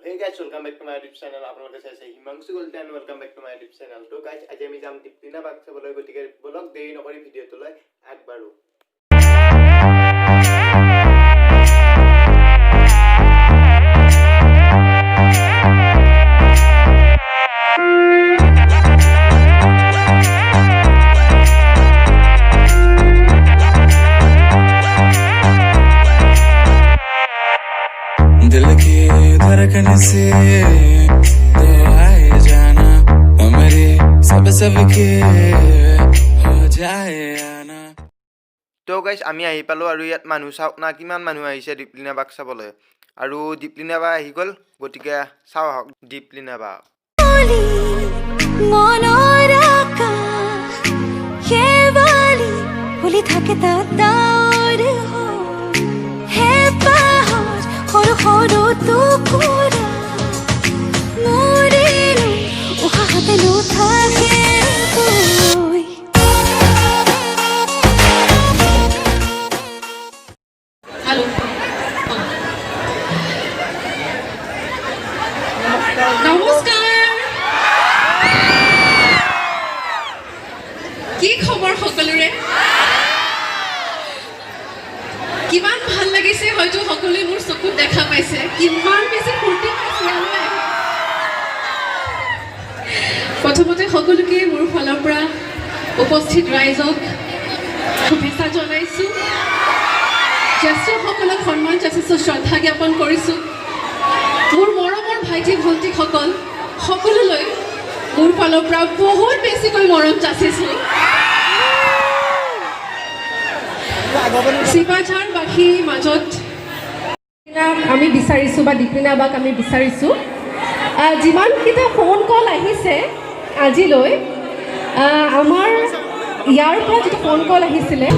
hey guys, welcome back to my YouTube channel. আপোনালোকে চাইছে Himanshu gold and welcome back to my YouTube channel. তো guys, আজি আমি যাম দীপলিনা বাগ চাবলৈ, গতিকে ব্লগ দেৰি নকৰি ভিডিঅ'টোলৈ আগবাঢ়ো। दिल की धड़कन से तो आए जाना हमारे सब के हो जाए आना। তো গাইজ আমি আহি পালোঁ আৰু ইয়াত মানুহ চাওক না কিমান মানুহ আহিছে দীপলিনা বাগ চাবলৈ, আৰু দীপলিনা বা আহি গ'ল, গতিকে চাওঁ আহক দীপলিনা বা। থাকে তার হে পাহাড় সৰু সৰু টুকুৰা মৰিলো উশাহতে নুঠাকে কৈ हेलो नमस्कार কি খবৰ সকলোৰে কিমান ভাল লাগিছে হয়তো সকলোৱে মোৰ চকুত দেখা পাইছে কিমান বেছি ফূৰ্তি পাইছে প্ৰথমতে সকলোকে মোৰ ফালৰ পৰা উপস্থিত ৰাইজক শুভেচ্ছা জনাইছো জ্যেষ্ঠসকলক সন্মান যাচিছোঁ শ্ৰদ্ধা জ্ঞাপন কৰিছোঁ মোৰ মৰমৰ ভাইটি ভণ্টিসকল সকলোলৈ মোৰ ফালৰ পৰা বহুত বেছিকৈ মৰম যাচিছোঁ শিৱাঝাৰবাসীৰ মাজত আমি বিচাৰিছোঁ বা দীপলিনা বাক আমি বিচাৰিছোঁ যিমানকেইটা ফোন কল আহিছে আজিলৈ আমাৰ ইয়াৰ পৰা যিটো ফোন কল আহিছিলে